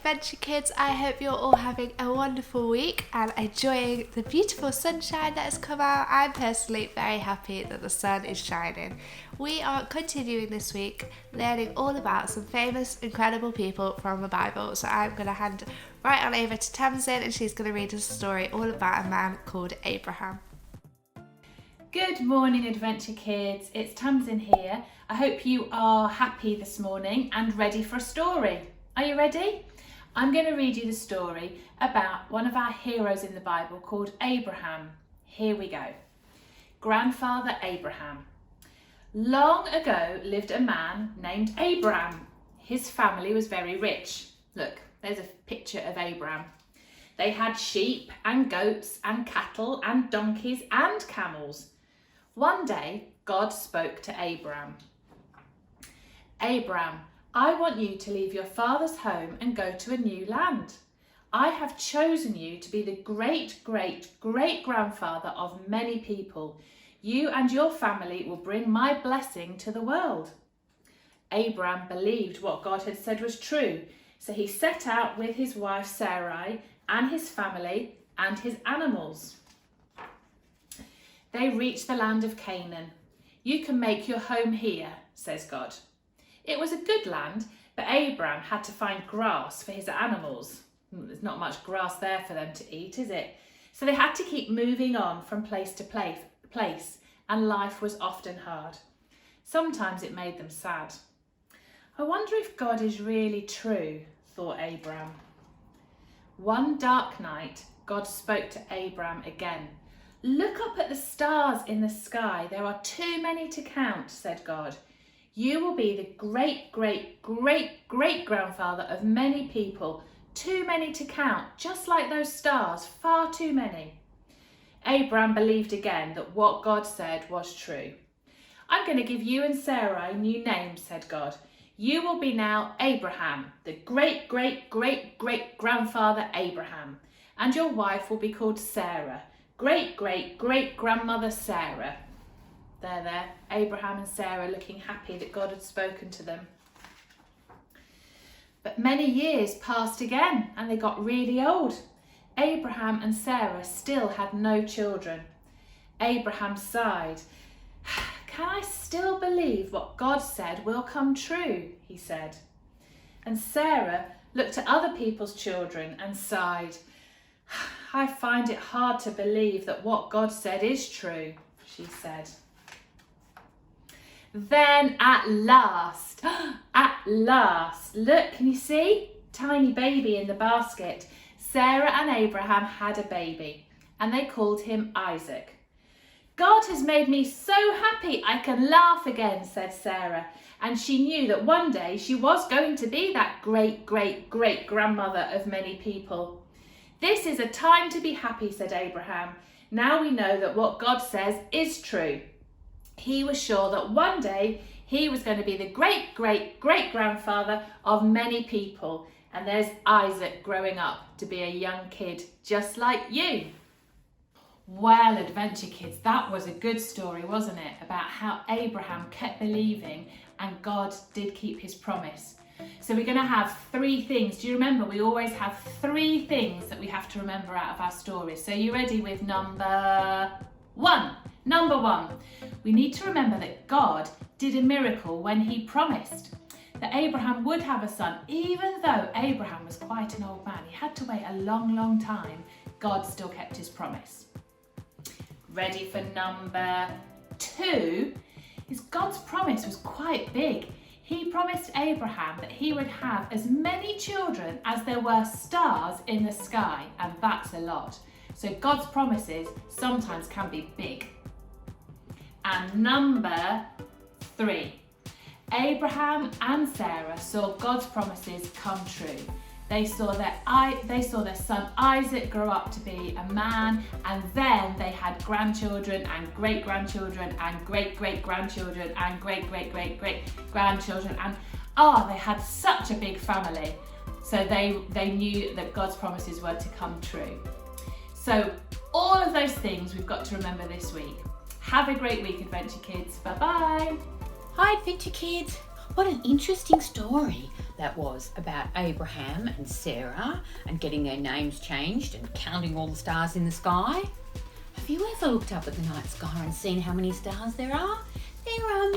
Adventure Kids, I hope you're all having a wonderful week and enjoying the beautiful sunshine that has come out. I'm personally very happy that the sun is shining. We are continuing this week learning all about some famous, incredible people from the Bible. So I'm going to hand right on over to Tamsin and she's going to read us a story all about a man called Abraham. Good morning, Adventure Kids. It's Tamsin here. I hope you are happy this morning and ready for a story. Are you ready? I'm going to read you the story about one of our heroes in the Bible called Abraham. Here we go. Grandfather Abraham. Long ago lived a man named Abraham. His family was very rich. Look, there's a picture of Abraham. They had sheep and goats and cattle and donkeys and camels. One day, God spoke to Abraham. Abraham, I want you to leave your father's home and go to a new land. I have chosen you to be the great-great-great-grandfather of many people. You and your family will bring my blessing to the world. Abraham believed what God had said was true, so he set out with his wife Sarai and his family and his animals. They reached the land of Canaan. You can make your home here, says God. It was a good land, but Abraham had to find grass for his animals. There's not much grass there for them to eat, is it? So they had to keep moving on from place to place, and life was often hard. Sometimes it made them sad. I wonder if God is really true, thought Abraham. One dark night, God spoke to Abraham again. Look up at the stars in the sky. There are too many to count, said God. You will be the great-great-great-great-grandfather of many people, too many to count, just like those stars, far too many. Abraham believed again that what God said was true. I'm going to give you and Sarai new names, said God. You will be now Abraham, the great-great-great-great-grandfather Abraham, and your wife will be called Sarah, great-great-great-grandmother Sarah. There, Abraham and Sarah looking happy that God had spoken to them. But many years passed again and they got really old. Abraham and Sarah still had no children. Abraham sighed. Can I still believe what God said will come true? He said. And Sarah looked at other people's children and sighed. I find it hard to believe that what God said is true, she said. Then at last, look, can you see? Tiny baby in the basket. Sarah and Abraham had a baby and they called him Isaac. God has made me so happy I can laugh again, said Sarah. And she knew that one day she was going to be that great-great-great-grandmother of many people. This is a time to be happy, said Abraham. Now we know that what God says is true. He was sure that one day he was going to be the great-great-great-grandfather of many people. And there's Isaac growing up to be a young kid just like you. Well, Adventure Kids, that was a good story, wasn't it? About how Abraham kept believing and God did keep his promise. So we're going to have three things. Do you remember we always have three things that we have to remember out of our stories? So you ready with number one? Number one, we need to remember that God did a miracle when he promised that Abraham would have a son. Even though Abraham was quite an old man, he had to wait a long, long time, God still kept his promise. Ready for number two? Is God's promise was quite big. He promised Abraham that he would have as many children as there were stars in the sky, and that's a lot. So God's promises sometimes can be big. And number three, Abraham and Sarah saw God's promises come true. They saw their son Isaac grow up to be a man, and then they had grandchildren and great-grandchildren and great-great-grandchildren and great-great-great-great-grandchildren, and they had such a big family. So they knew that God's promises were to come true. So all of those things we've got to remember this week. Have a great week, Adventure Kids. Bye-bye. Hi, Adventure Kids. What an interesting story. that was about Abraham and Sarah and getting their names changed and counting all the stars in the sky. Have you ever looked up at the night sky and seen how many stars there are? There are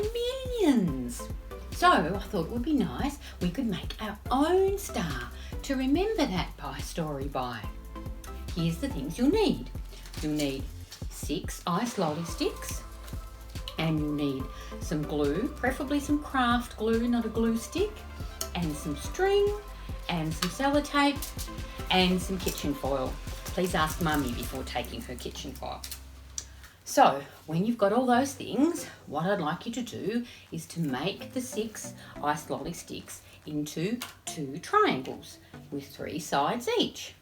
millions. So I thought it would be nice we could make our own star to remember that story by. Here's the things you'll need. You'll need 6 ice lolly sticks, and you'll need some glue, preferably some craft glue, not a glue stick, and some string, and some sellotape, and some kitchen foil. Please ask Mummy before taking her kitchen foil. So, when you've got all those things, what I'd like you to do is to make the 6 ice lolly sticks into 2 triangles with 3 sides each.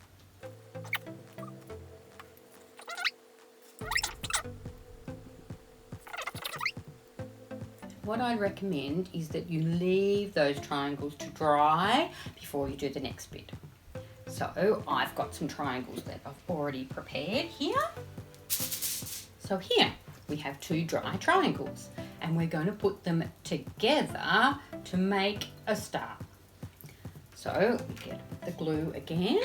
What I'd recommend is that you leave those triangles to dry before you do the next bit. So I've got some triangles that I've already prepared here. So here we have 2 dry triangles, and we're going to put them together to make a star. So we get the glue again.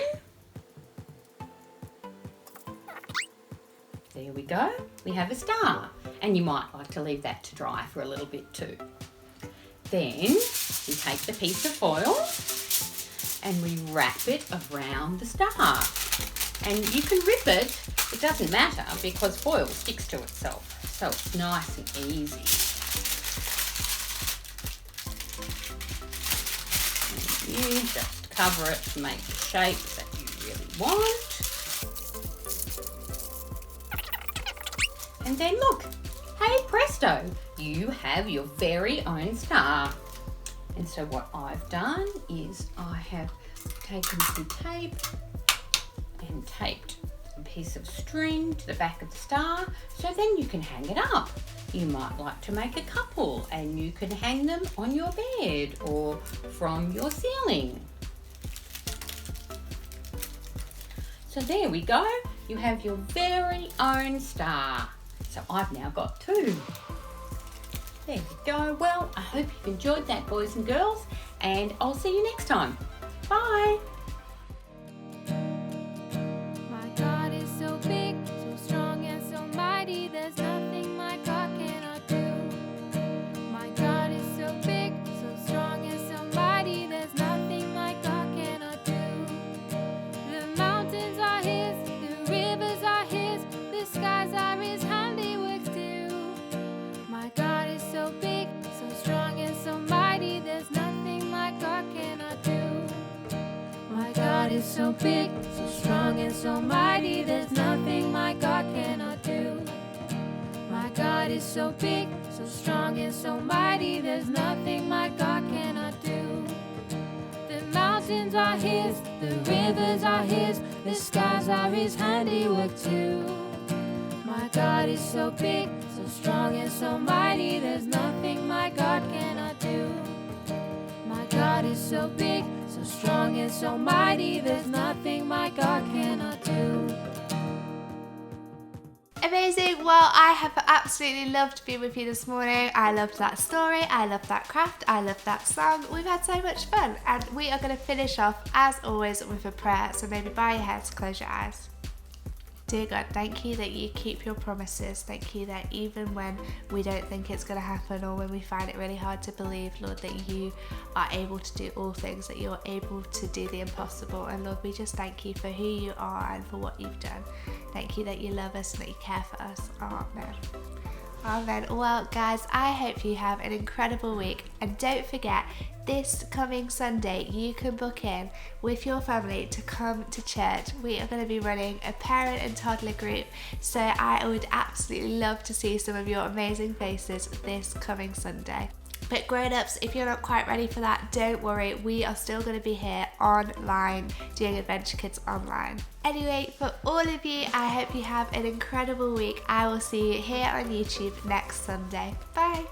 There we go, we have a star, and you might like to leave that to dry for a little bit too. Then we take the piece of foil and we wrap it around the star. And you can rip it, it doesn't matter because foil sticks to itself, so it's nice and easy. And you just cover it to make the shape that you really want. And then look, hey presto, you have your very own star. And so what I've done is I have taken some tape and taped a piece of string to the back of the star, so then you can hang it up. You might like to make a couple and you can hang them on your bed or from your ceiling. So there we go, you have your very own star. So I've now got 2. There we go. Well, I hope you've enjoyed that, boys and girls, and I'll see you next time. Bye. My God is so big, so strong and so mighty, there's nothing my God cannot do. My God is so big, so strong and so mighty, there's nothing my God cannot do. The mountains are His, the rivers are His, the skies are His handiworks too. My God is so big, so strong and so mighty, there's nothing my God cannot do. My God is so big, so strong and so mighty, there's nothing my God cannot do. My God is so big, so strong and so mighty, there's nothing my God cannot do. The mountains are His, the rivers are His, the skies are His handiwork too. My God is so big, so strong and so mighty, there's nothing my God cannot do. My God is so big, so strong and so mighty, there's nothing my God cannot do. Amazing. Well, I have absolutely loved being with you this morning. I loved that story, I loved that craft, I loved that song. We've had so much fun, and we are going to finish off as always with a prayer, so maybe bow your heads, close your eyes. Dear God, thank you that you keep your promises. Thank you that even when we don't think it's going to happen, or when we find it really hard to believe, Lord, that you are able to do all things, that you're able to do the impossible. And Lord, we just thank you for who you are and for what you've done. Thank you that you love us and that you care for us. Amen. Amen. Well, guys, I hope you have an incredible week. And don't forget, this coming Sunday, you can book in with your family to come to church. We are going to be running a parent and toddler group, so I would absolutely love to see some of your amazing faces this coming Sunday. But grown-ups, if you're not quite ready for that, don't worry, we are still going to be here online doing Adventure Kids online. Anyway, for all of you, I hope you have an incredible week. I will see you here on YouTube next Sunday. Bye!